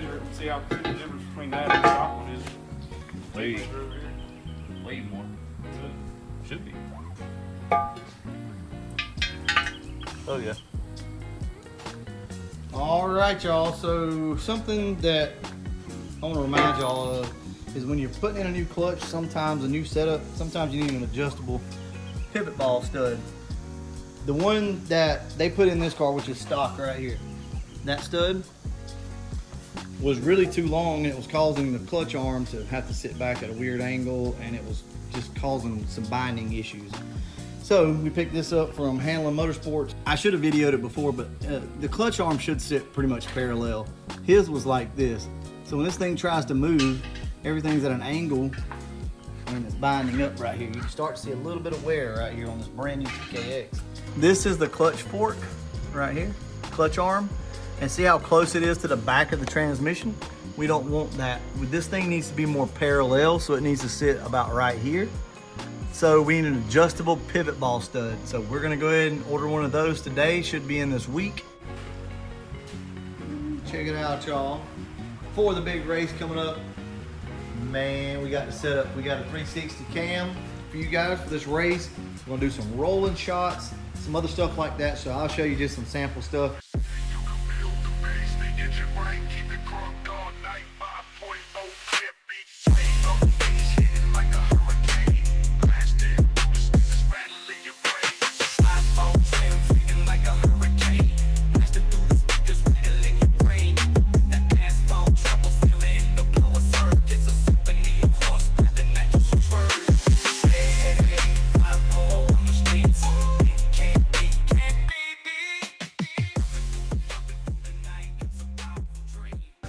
measure it and see how the difference between that and the stock one is. Way more. Should be. Oh yeah. All right, y'all. So something that I want to remind y'all of is when you're putting in a new clutch, sometimes a new setup, sometimes you need an adjustable pivot ball stud. The one that they put in this car, which is stock right here, that stud was really too long and it was causing the clutch arm to have to sit back at a weird angle, and it was just causing some binding issues. So we picked this up from Hanlon Motorsports. I should have videoed it before, but the clutch arm should sit pretty much parallel. His was like this. So when this thing tries to move, everything's at an angle and it's binding up right here. You can start to see a little bit of wear right here on this brand new TKX. This is the clutch fork right here, clutch arm. And see how close it is to the back of the transmission? We don't want that. This thing needs to be more parallel, so it needs to sit about right here. So we need an adjustable pivot ball stud. So we're gonna go ahead and order one of those today. Should be in this week. Check it out, y'all. For the big race coming up, man, we got the setup. We got a 360 cam for you guys for this race. We're gonna do some rolling shots, some other stuff like that. So I'll show you just some sample stuff.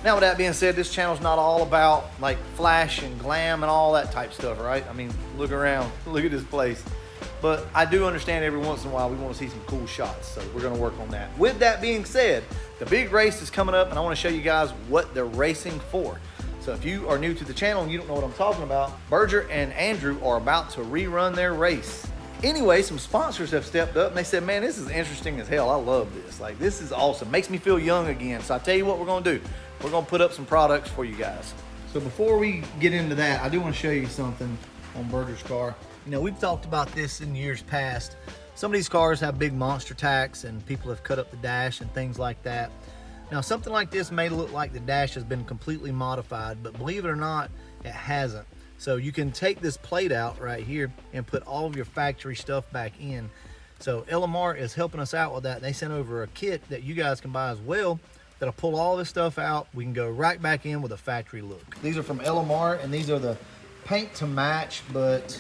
Now with that being said, this channel's not all about like flash and glam and all that type stuff, right? I mean, look around, look at this place. But I do understand every once in a while we want to see some cool shots, so we're gonna work on that. With that being said, the big race is coming up and I wanna show you guys what they're racing for. So if you are new to the channel and you don't know what I'm talking about, Berger and Andrew are about to rerun their race. Anyway, some sponsors have stepped up and they said, man, this is interesting as hell. I love this. Like, this is awesome. Makes me feel young again. So I tell you what we're gonna do. We're gonna put up some products for you guys. So before we get into that, I do wanna show you something on Berger's car. You know, we've talked about this in years past. Some of these cars have big monster tacks and people have cut up the dash and things like that. Now, something like this may look like the dash has been completely modified, but believe it or not, it hasn't. So you can take this plate out right here and put all of your factory stuff back in. So LMR is helping us out with that. They sent over a kit that you guys can buy as well that'll pull all this stuff out. We can go right back in with a factory look. These are from LMR and these are the paint to match, but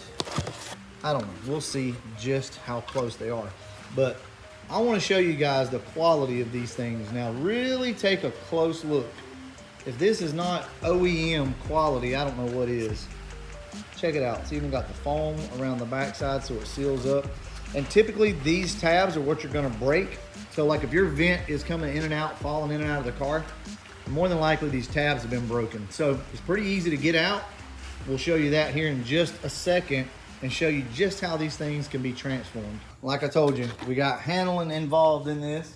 I don't know. We'll see just how close they are. But I want to show you guys the quality of these things. Now really take a close look. If this is not OEM quality, I don't know what is. Check it out. It's even got the foam around the backside so it seals up. And typically these tabs are what you're gonna break. So like if your vent is coming in and out, falling in and out of the car, more than likely these tabs have been broken. So it's pretty easy to get out. We'll show you that here in just a second and show you just how these things can be transformed. Like I told you, we got Hanlon involved in this.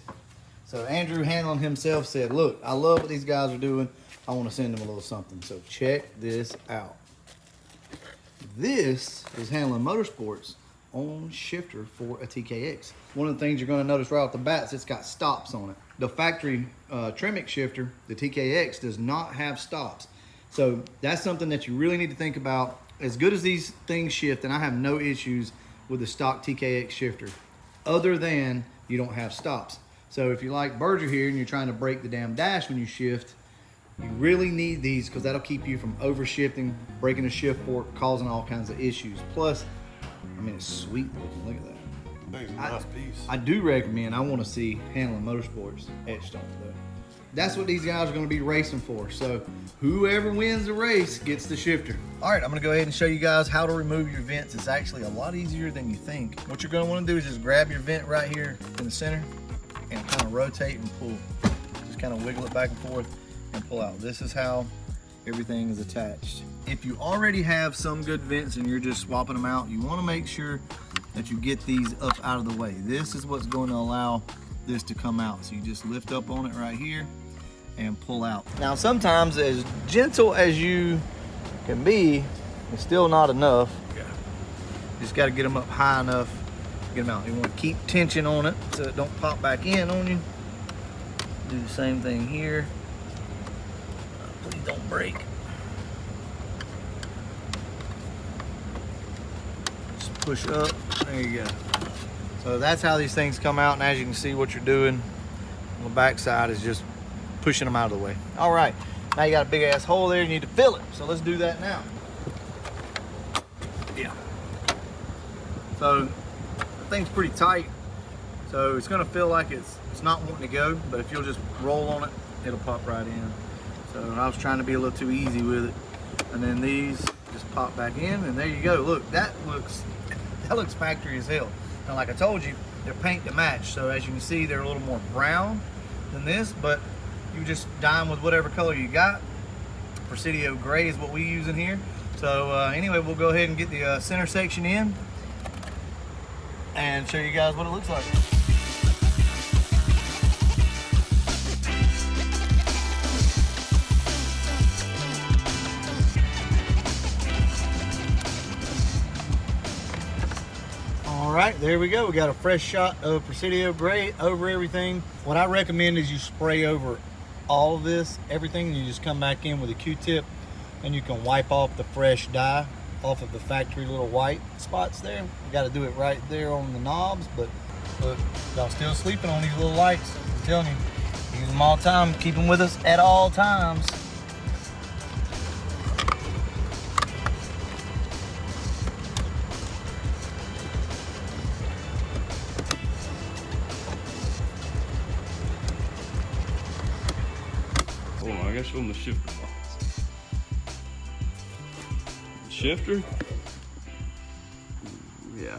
So Andrew Hanlon himself said, look, I love what these guys are doing. I want to send them a little something. So check this out. This is Hanlon Motorsports own shifter for a TKX. One of the things you're going to notice right off the bat is it's got stops on it. The factory Tremec shifter, the TKX, does not have stops. So that's something that you really need to think about. As good as these things shift, and I have no issues with the stock TKX shifter, other than you don't have stops. So if you like Berger here and you're trying to break the damn dash when you shift, you really need these because that'll keep you from overshifting, breaking a shift fork, causing all kinds of issues. Plus, I mean, it's sweet looking. Look at that. It's a nice piece. I do recommend, I want to see Hanlon Motorsports etched on though. That's what these guys are going to be racing for. So whoever wins the race gets the shifter. All right, I'm going to go ahead and show you guys how to remove your vents. It's actually a lot easier than you think. What you're going to want to do is just grab your vent right here in the center and kind of rotate and pull. Just kind of wiggle it back and forth and pull out. This is how everything is attached. If you already have some good vents and you're just swapping them out, you want to make sure that you get these up out of the way. This is what's going to allow this to come out. So you just lift up on it right here and pull out. Now sometimes as gentle as you can be, it's still not enough. Yeah. You just got to get them up high enough to get them out. You want to keep tension on it so it don't pop back in on you. Do the same thing here. Please don't break. Just push up. There you go. So that's how these things come out, and as you can see, what you're doing on the back side is just pushing them out of the way. All right, now you got a big ass hole there, you need to fill it. So let's do that now. Yeah. So the thing's pretty tight, so it's gonna feel like it's not wanting to go, but if you'll just roll on it, it'll pop right in. So I was trying to be a little too easy with it. And then these just pop back in, and there you go. Look, that looks factory as hell. Now, like I told you, they're paint to match. So as you can see, they're a little more brown than this, but you just dye them with whatever color you got. Presidio gray is what we use in here. So anyway, we'll go ahead and get the center section in and show you guys what it looks like. All right, there we go. We got a fresh shot of Presidio gray over everything. What I recommend is you spray over all of this, everything, and you just come back in with a Q-tip and you can wipe off the fresh dye off of the factory little white spots there. You got to do it right there on the knobs, but look, y'all still sleeping on these little lights. I'm telling you, use them all the time. Keep them with us at all times. Hold on, I gotta show them the shifter box. Shifter? Yeah.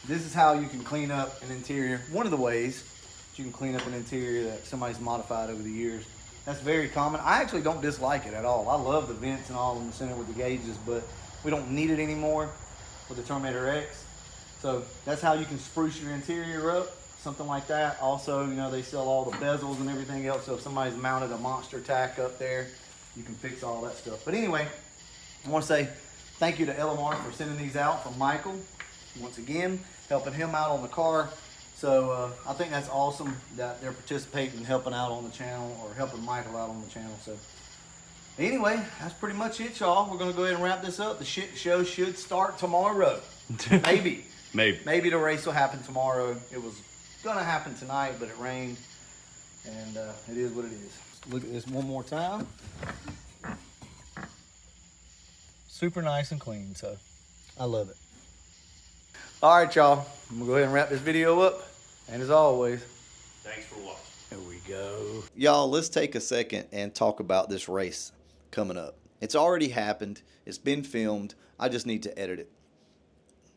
This is how you can clean up an interior. One of the ways that you can clean up an interior that somebody's modified over the years. That's very common. I actually don't dislike it at all. I love the vents and all in the center with the gauges, but we don't need it anymore with the Terminator X. So that's how you can spruce your interior up, something like that. Also, you know, they sell all the bezels and everything else. So if somebody's mounted a monster tack up there, you can fix all that stuff. But anyway, I want to say thank you to LMR for sending these out from Michael. Once again, helping him out on the car. So I think that's awesome that they're participating and helping out on the channel, or helping Michael out on the channel. So anyway, that's pretty much it, y'all. We're going to go ahead and wrap this up. The shit show should start tomorrow. Maybe. Maybe the race will happen tomorrow. It was going to happen tonight, but it rained. And it is what it is. Look at this one more time. Super nice and clean, so I love it. All right, y'all. I'm gonna go ahead and wrap this video up. And as always, Thanks for watching. here we go. Y'all, let's take a second and talk about this race coming up. It's already happened. It's been filmed. I just need to edit it.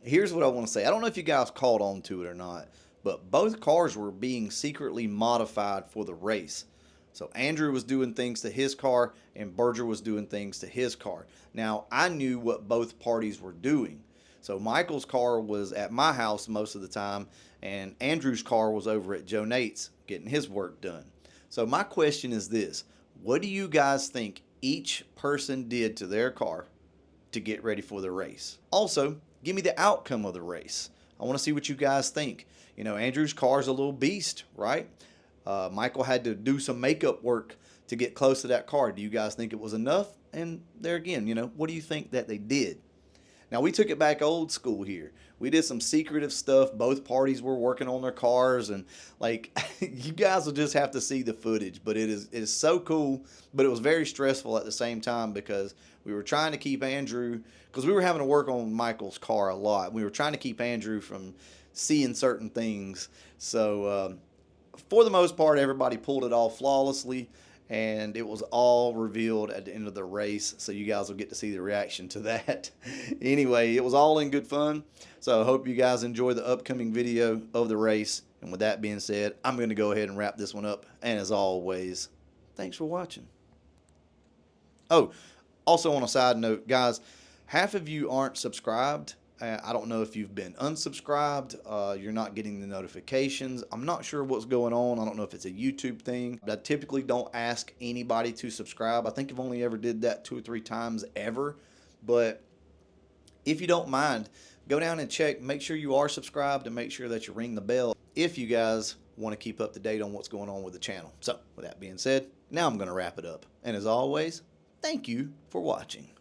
Here's what I want to say. I don't know if you guys caught on to it or not, but both cars were being secretly modified for the race. So Andrew was doing things to his car and Berger was doing things to his car. Now, I knew what both parties were doing. So Michael's car was at my house most of the time, and Andrew's car was over at Joe Nate's getting his work done. So my question is this: what do you guys think each person did to their car to get ready for the race? Also, give me the outcome of the race. I want to see what you guys think. You know, Andrew's car's a little beast, right? Michael had to do some makeup work to get close to that car. Do you guys think it was enough? And there again, you know, what do you think that they did? Now, we took it back old school here. We did some secretive stuff. Both parties were working on their cars, and like, you guys will just have to see the footage. But it is so cool, but it was very stressful at the same time because we were trying to keep Andrew, because we were having to work on Michael's car a lot. We were trying to keep Andrew from seeing certain things. So for the most part, everybody pulled it off flawlessly, and it was all revealed at the end of the race, so you guys will get to see the reaction to that. Anyway, it was all in good fun, so I hope you guys enjoy the upcoming video of the race. And with that being said, I'm going to go ahead and wrap this one up, and as always, thanks for watching. Oh, also on a side note, guys, half of you aren't subscribed, I don't know if you've been unsubscribed, you're not getting the notifications. I'm not sure what's going on. I don't know if it's a YouTube thing. I typically don't ask anybody to subscribe. I think I've only ever did that 2 or 3 times ever. But if you don't mind, go down and check. Make sure you are subscribed and make sure that you ring the bell if you guys want to keep up to date on what's going on with the channel. So with that being said, now I'm going to wrap it up. And as always, thank you for watching.